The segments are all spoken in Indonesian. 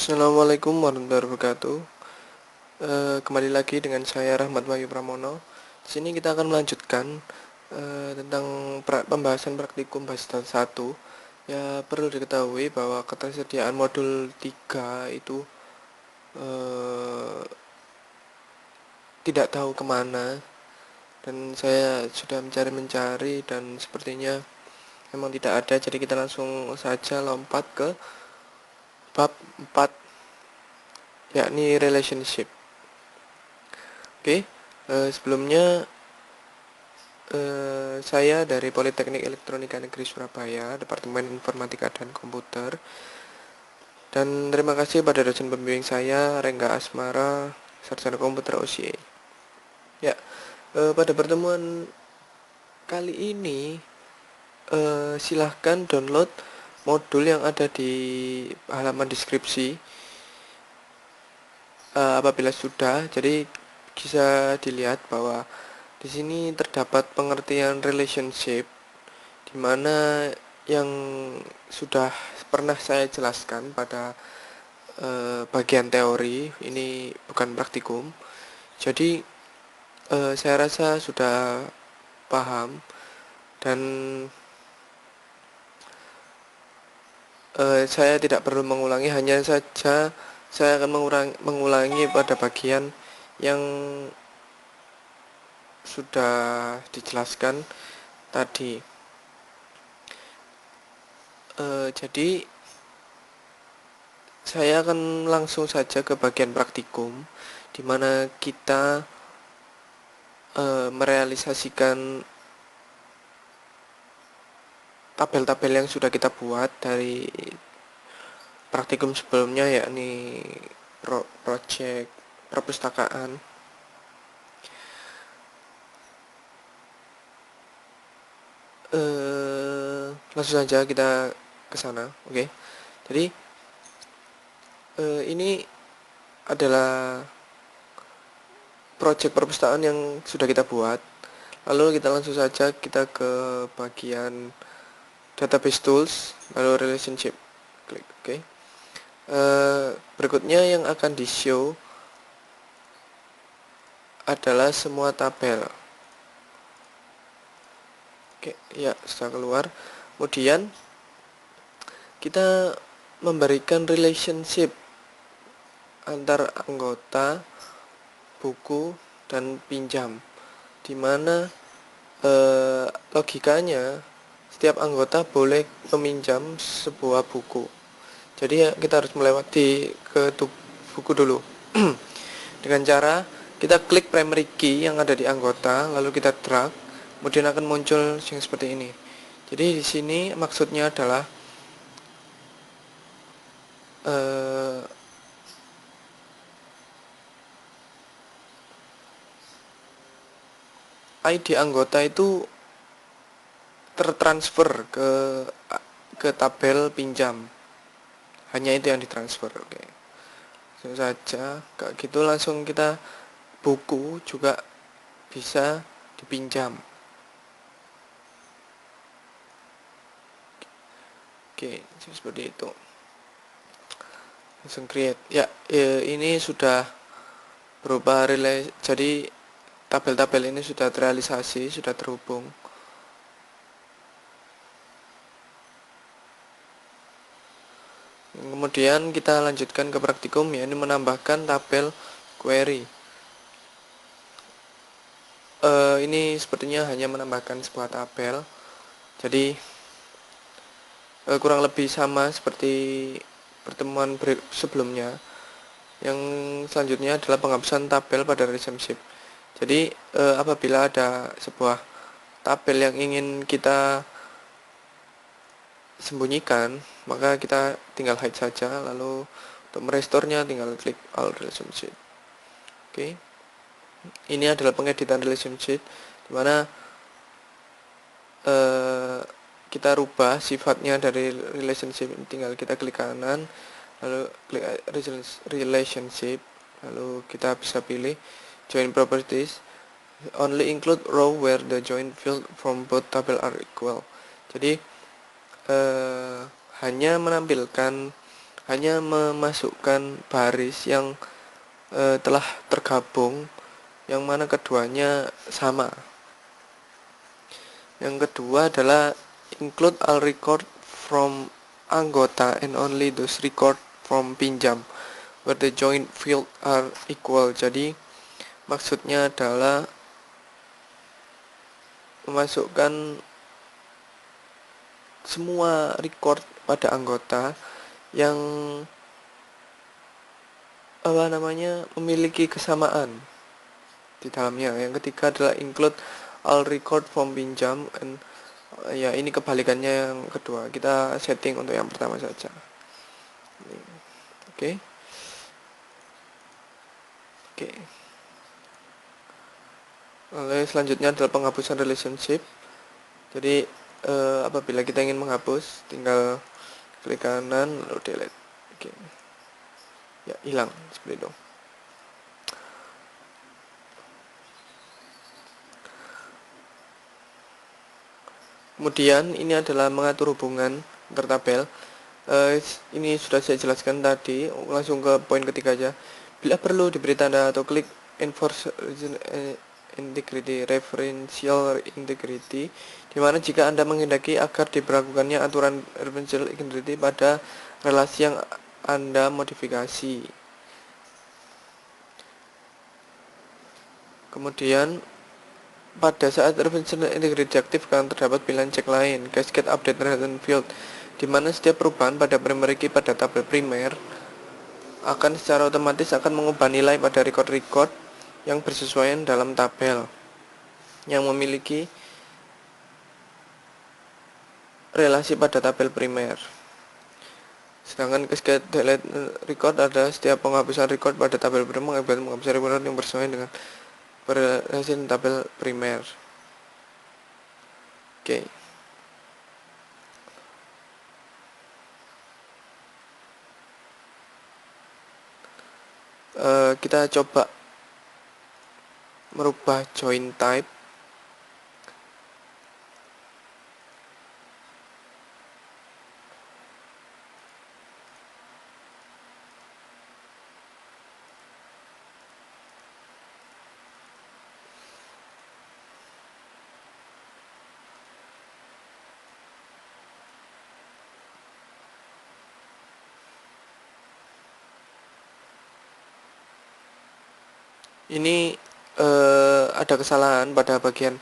Assalamualaikum warahmatullahi wabarakatuh. Kembali lagi dengan saya Rahmat Wahyu Pramono. Di sini kita akan melanjutkan tentang pembahasan praktikum bahasa 1. Ya, perlu diketahui bahwa ketersediaan modul 3 itu eh, tidak tahu kemana, dan saya sudah mencari-mencari dan sepertinya memang tidak ada. Jadi kita langsung saja lompat ke bab 4, yakni relationship. Oke, sebelumnya saya dari Politeknik Elektronika Negeri Surabaya, Departemen Informatika dan Komputer. Dan terima kasih pada dosen pembimbing saya, Rengga Asmara, Sarjana Komputer OSIE. Ya, pada pertemuan kali ini silahkan download modul yang ada di halaman deskripsi apabila sudah. Jadi bisa dilihat bahwa di sini terdapat pengertian relationship, di mana yang sudah pernah saya jelaskan pada bagian teori. Ini bukan praktikum. Jadi saya rasa sudah paham, dan saya tidak perlu mengulangi, hanya saja saya akan mengulangi pada bagian yang sudah dijelaskan tadi. Jadi saya akan langsung saja ke bagian praktikum, di mana kita merealisasikan tabel-tabel yang sudah kita buat dari praktikum sebelumnya, yakni project perpustakaan. Langsung saja kita ke sana. Oke. Jadi ini adalah project perpustakaan yang sudah kita buat. Lalu kita langsung saja kita ke bagian database tools, lalu relationship. Klik oke. Berikutnya yang akan di show adalah semua tabel. Oke, ya sudah keluar. Kemudian kita memberikan relationship antar anggota, buku, dan pinjam, dimana logikanya setiap anggota boleh meminjam sebuah buku. Jadi ya, kita harus melewati ke buku dulu dengan cara kita klik primary key yang ada di anggota, lalu kita drag, kemudian akan muncul yang seperti ini. Jadi di sini maksudnya adalah ID anggota itu tertransfer ke tabel pinjam. Hanya itu yang ditransfer. Oke. Langsung saja kayak gitu, langsung kita buku juga bisa dipinjam. Oke, seperti itu. Langsung create. Ya, ini sudah berubah relay. Jadi tabel-tabel ini sudah terrealisasi, sudah terhubung. Kemudian kita lanjutkan ke praktikum, ya, ini menambahkan tabel query. Ini sepertinya hanya menambahkan sebuah tabel. Jadi kurang lebih sama seperti pertemuan sebelumnya. Yang selanjutnya adalah penghapusan tabel pada relationship. Jadi apabila ada sebuah tabel yang ingin kita sembunyikan, maka kita tinggal hide saja, lalu untuk merestorenya tinggal klik all relationship. Oke. Ini adalah pengeditan relationship, dimana kita rubah sifatnya dari relationship. Tinggal kita klik kanan, lalu klik relationship, lalu kita bisa pilih join properties, only include row where the join field from both table are equal. Jadi hanya menampilkan hanya memasukkan baris yang telah tergabung, yang mana keduanya sama. Yang kedua adalah include all record from anggota and only those record from pinjam where the joint field are equal. Jadi maksudnya adalah memasukkan semua record pada anggota yang memiliki kesamaan di dalamnya. Yang ketiga adalah include all record from pinjam, and ya ini kebalikannya yang kedua. Kita setting untuk yang pertama saja. Oke. Lalu selanjutnya adalah penghapusan relationship. Jadi apabila kita ingin menghapus, tinggal klik kanan lalu delete. Oke. Ya, hilang seperti itu. Kemudian ini adalah mengatur hubungan antar tabel. Ini sudah saya jelaskan tadi, langsung ke poin ketiga aja. Bila perlu diberi tanda atau klik enforce integrity, referential integrity, dimana jika Anda menghendaki agar diberlakukannya aturan referential integrity pada relasi yang Anda modifikasi. Kemudian pada saat referential integrity diaktifkan, terdapat pilihan cek lain, cascade update relation field, di mana setiap perubahan pada primary key pada tabel primer akan secara otomatis akan mengubah nilai pada record-record yang bersesuaian dalam tabel yang memiliki relasi pada tabel primer. Sedangkan cascade delete record adalah setiap penghapusan record pada tabel primer mengakibatkan penghapusan record yang bersesuaian dengan relasi tabel primer. Oke. Kita coba merubah join type. Ini ada kesalahan pada bagian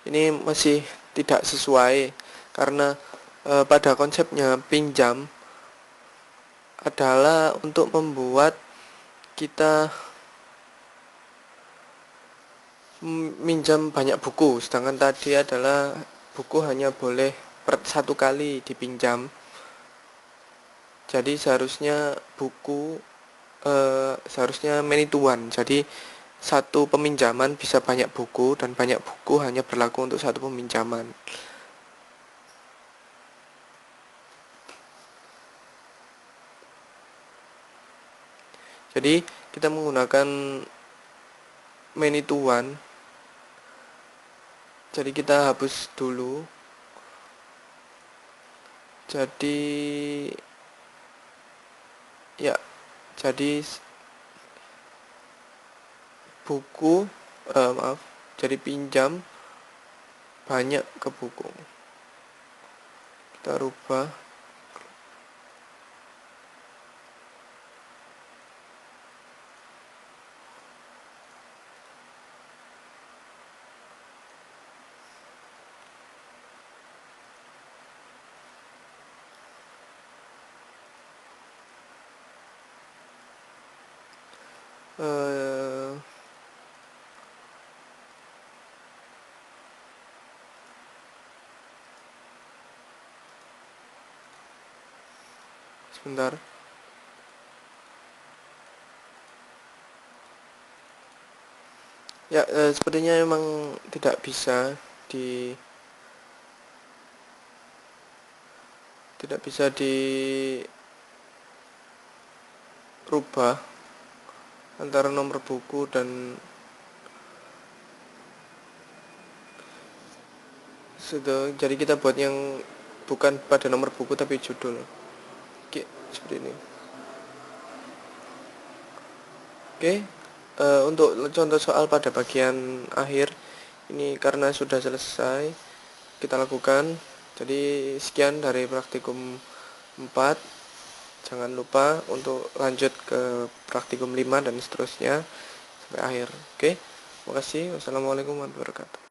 ini, masih tidak sesuai karena pada konsepnya pinjam adalah untuk membuat kita minjam banyak buku, sedangkan tadi adalah buku hanya boleh satu kali dipinjam. Jadi seharusnya buku seharusnya many to one. Jadi satu peminjaman bisa banyak buku, dan banyak buku hanya berlaku untuk satu peminjaman. Jadi kita menggunakan many to one. Jadi kita hapus dulu. Jadi ya, jadi buku jadi pinjam banyak ke buku. Kita rubah sebentar. Ya, sepertinya memang tidak bisa dirubah antara nomor buku dan sudah. Jadi kita buat yang bukan pada nomor buku tapi judul. Oke, seperti ini. Oke, untuk contoh soal pada bagian akhir ini karena sudah selesai kita lakukan. Jadi sekian dari praktikum 4. Jangan lupa untuk lanjut ke praktikum 5 dan seterusnya sampai akhir. Oke, makasih. Wassalamualaikum warahmatullahi wabarakatuh.